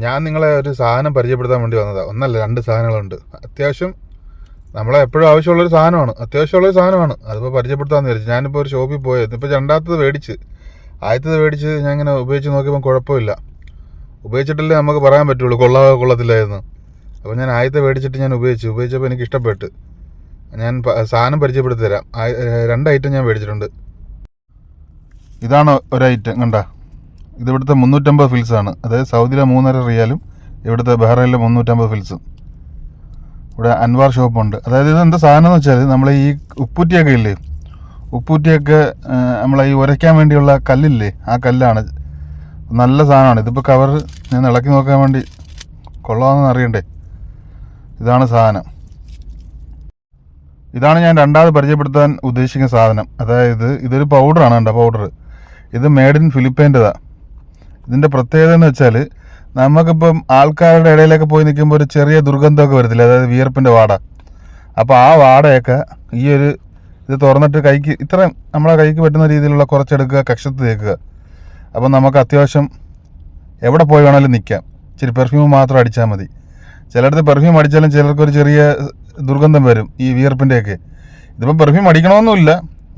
ഞാൻ നിങ്ങളെ ഒരു സാധനം പരിചയപ്പെടുത്താൻ വേണ്ടി വന്നതാണ്. ഒന്നല്ല, 2 സാധനങ്ങളുണ്ട്. അത്യാവശ്യം നമ്മളെ എപ്പോഴും ആവശ്യമുള്ളൊരു സാധനമാണ്, അത്യാവശ്യമുള്ളൊരു സാധനമാണ്. അതിപ്പോൾ പരിചയപ്പെടുത്താമെന്ന് വിചാരിച്ചു. ഞാനിപ്പോൾ ഒരു ഷോപ്പിൽ പോയത്, ഇപ്പോൾ രണ്ടാമത്തത് മേടിച്ച്, ആദ്യത്തത് മേടിച്ച് ഞാൻ ഇങ്ങനെ ഉപയോഗിച്ച് നോക്കിയപ്പോൾ കുഴപ്പമില്ല. ഉപയോഗിച്ചിട്ടല്ലേ നമുക്ക് പറയാൻ പറ്റുള്ളൂ കൊള്ളത്തില്ലായിരുന്നു. അപ്പോൾ ഞാൻ ആദ്യത്തെ മേടിച്ചിട്ട് ഞാൻ ഉപയോഗിച്ചപ്പോൾ എനിക്ക് ഇഷ്ടപ്പെട്ട്. ഞാൻ സാധനം പരിചയപ്പെടുത്തി തരാം. 2 ഐറ്റം ഞാൻ മേടിച്ചിട്ടുണ്ട്. ഇതാണ് ഒരു ഐറ്റം, കണ്ട. ഇത് ഇവിടുത്തെ 350 ഫിൽസാണ്. അതായത് സൗദിയിലെ 3.5 റിയാലും ഇവിടുത്തെ ബഹ്റൈനിലെ 350 ഫിൽസും. ഇവിടെ അൻവാർ ഷോപ്പുണ്ട്. അതായത് ഇതെന്താ സാധനം എന്ന് വെച്ചാൽ, നമ്മളെ ഈ ഉപ്പൂറ്റിയൊക്കെ ഇല്ലേ, ഉപ്പൂറ്റിയൊക്കെ നമ്മളെ ഈ ഉരയ്ക്കാൻ വേണ്ടിയുള്ള കല്ലില്ലേ, ആ കല്ലാണ്. നല്ല സാധനമാണ്. ഇതിപ്പോൾ കവർ ഞാൻ ഇളക്കി നോക്കാൻ വേണ്ടി കൊള്ളാമെന്ന് അറിയണ്ടേ. ഇതാണ് സാധനം. ഇതാണ് ഞാൻ രണ്ടാമത് പരിചയപ്പെടുത്താൻ ഉദ്ദേശിക്കുന്ന സാധനം. അതായത് ഇതൊരു പൗഡറാണ്. കണ്ടോ പൗഡർ. ഇത് മെയ്ഡ് ഇൻ ഫിലിപ്പൈൻ്റെതാണ്. ഇതിൻ്റെ പ്രത്യേകത എന്ന് വെച്ചാൽ, നമുക്കിപ്പം ആൾക്കാരുടെ ഇടയിലൊക്കെ പോയി നിൽക്കുമ്പോൾ ഒരു ചെറിയ ദുർഗന്ധമൊക്കെ വരത്തില്ല, അതായത് വിയർപ്പിൻ്റെ വാട. അപ്പോൾ ആ വാടയൊക്കെ ഇത് തുറന്നിട്ട് ഇത്രയും നമ്മളെ കൈക്ക് പറ്റുന്ന രീതിയിലുള്ള കുറച്ചെടുക്കുക, കക്ഷത്ത് തേക്കുക. അപ്പം നമുക്ക് അത്യാവശ്യം എവിടെ പോയി വേണമെങ്കിലും നിൽക്കാം. ഇച്ചിരി പെർഫ്യൂം മാത്രം അടിച്ചാൽ മതി. ചിലയിടത്ത് പെർഫ്യൂം അടിച്ചാലും ചിലർക്കൊരു ചെറിയ ദുർഗന്ധം വരും, ഈ വിയർപ്പിൻ്റെയൊക്കെ. ഇതിപ്പോൾ പെർഫ്യൂം അടിക്കണമെന്നില്ല,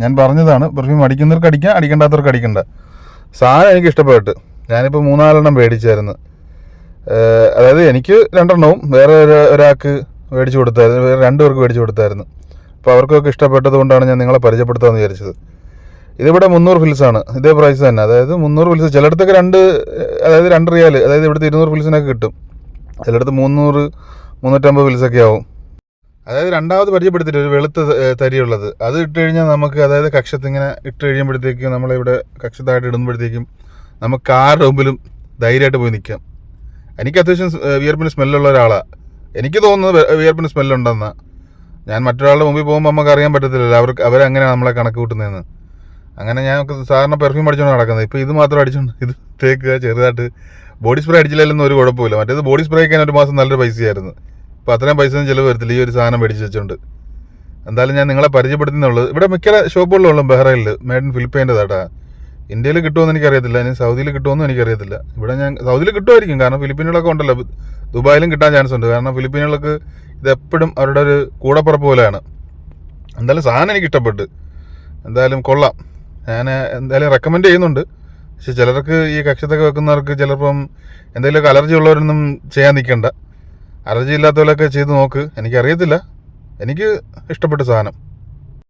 ഞാൻ പറഞ്ഞതാണ്. പെർഫ്യൂം അടിക്കുന്നവർക്ക് അടിക്കാം, അടിക്കേണ്ടാത്തവർക്ക് അടിക്കണ്ട. സാധനം എനിക്ക് ഇഷ്ടപ്പെട്ട്. ഞാനിപ്പോൾ 3-4 മേടിച്ചായിരുന്നു. അതായത് എനിക്ക് 2 വേറെ ഒരാൾക്ക് മേടിച്ചു കൊടുത്തായിരുന്നു, വേറെ 2 പേർക്ക് മേടിച്ചു കൊടുത്തായിരുന്നു. അപ്പോൾ അവർക്കൊക്കെ ഇഷ്ടപ്പെട്ടത് കൊണ്ടാണ് ഞാൻ നിങ്ങളെ പരിചയപ്പെടുത്താമെന്ന് വിചാരിച്ചത്. ഇതിവിടെ 300 ഫിൽസാണ്. ഇതേ പ്രൈസ് തന്നെ. അതായത് 300 ഫിൽസ്. ചിലയിടത്തൊക്കെ 2 റിയാൽ, അതായത് ഇവിടുത്തെ 200 ഫിൽസിനൊക്കെ കിട്ടും. ചിലയിടത്ത് 300-350 ഫിൽസൊക്കെ ആവും. അതായത് രണ്ടാമത് പരിചയപ്പെടുത്തിയിട്ട് ഒരു വെളുത്ത തരിയുള്ളത്, അത് ഇട്ട് കഴിഞ്ഞാൽ നമുക്ക്, അതായത് കക്ഷത്ത് ഇങ്ങനെ ഇട്ട് കഴിയുമ്പോഴത്തേക്കും, നമ്മളിവിടെ കക്ഷത്തായിട്ട് ഇടുമ്പോഴത്തേക്കും നമുക്ക് ആരുടെ മുമ്പിലും ധൈര്യമായിട്ട് പോയി നിൽക്കാം. എനിക്ക് അത്യാവശ്യം വിയർപ്പിന് സ്മെല്ലുള്ള ഒരാളാണ്. എനിക്ക് തോന്നുന്നത് വിയർപ്പിന് സ്മെല്ലുണ്ടെന്നാണ്. ഞാൻ മറ്റൊരാളുടെ മുമ്പിൽ പോകുമ്പോൾ നമുക്ക് അറിയാൻ പറ്റത്തില്ലല്ലോ അവരെങ്ങനെയാണ് നമ്മളെ കണക്ക് കൂട്ടുന്നതെന്ന്. അങ്ങനെ ഞാൻ സാധാരണ പെർഫ്യൂം അടിച്ചുകൊണ്ട് നടക്കുന്നത്. ഇപ്പോൾ ഇത് മാത്രം അടിച്ചുകൊണ്ട് ഇത് തേക്കുക, ചെറുതായിട്ട്. ബോഡി സ്പ്രേ അടിച്ചില്ലെന്നും ഒരു കുഴപ്പമില്ല. മറ്റേത് ബോഡി സ്പ്രേ ഒക്കെ 1 മാസം നല്ലൊരു പൈസയായിരുന്നു. ഇപ്പോൾ അത്രയും പൈസ ഒന്നും ചിലവ് വരത്തില്ല ഈ ഒരു സാധനം മേടിച്ച് വെച്ചുകൊണ്ട്. എന്തായാലും ഞാൻ നിങ്ങളെ പരിചയപ്പെടുത്തുന്നുള്ളത്. ഇവിടെ മിക്ക ഷോപ്പുകളിലും ബഹ്റൈനിൽ മെയ്ഡ് ഇൻ ഫിലിപ്പൈൻ്റെതാട്ടാ. ഇന്ത്യയിൽ കിട്ടുമെന്ന് എനിക്കറിയത്തില്ല, ഇനി സൗദിയിൽ കിട്ടുമെന്നും എനിക്കറിയത്തില്ല. ഇവിടെ ഞാൻ സൗദിയിൽ കിട്ടുമായിരിക്കും, കാരണം ഫിലിപ്പീനുകളൊക്കെ ഉണ്ടല്ലോ. ദുബായിലും കിട്ടാൻ ചാൻസ് ഉണ്ട്, കാരണം ഫിലിപ്പീനുകൾക്ക് ഇതെപ്പോഴും അവരുടെ ഒരു കൂടപ്പുറപ്പ് പോലെയാണ്. എന്തായാലും സാധനം എനിക്ക് ഇഷ്ടപ്പെട്ട്. എന്തായാലും കൊള്ളാം. ഞാൻ എന്തായാലും റെക്കമെൻഡ് ചെയ്യുന്നുണ്ട്. പക്ഷെ ചിലർക്ക് ഈ കക്ഷത്തൊക്കെ വെക്കുന്നവർക്ക് ചിലപ്പം എന്തെങ്കിലുമൊക്കെ അലർജി ഉള്ളവരൊന്നും ചെയ്യാൻ നിൽക്കണ്ട. അലർജി ഇല്ലാത്തവരൊക്കെ ചെയ്ത് നോക്ക്. എനിക്കറിയത്തില്ല, എനിക്ക് ഇഷ്ടപ്പെട്ട സാധനം.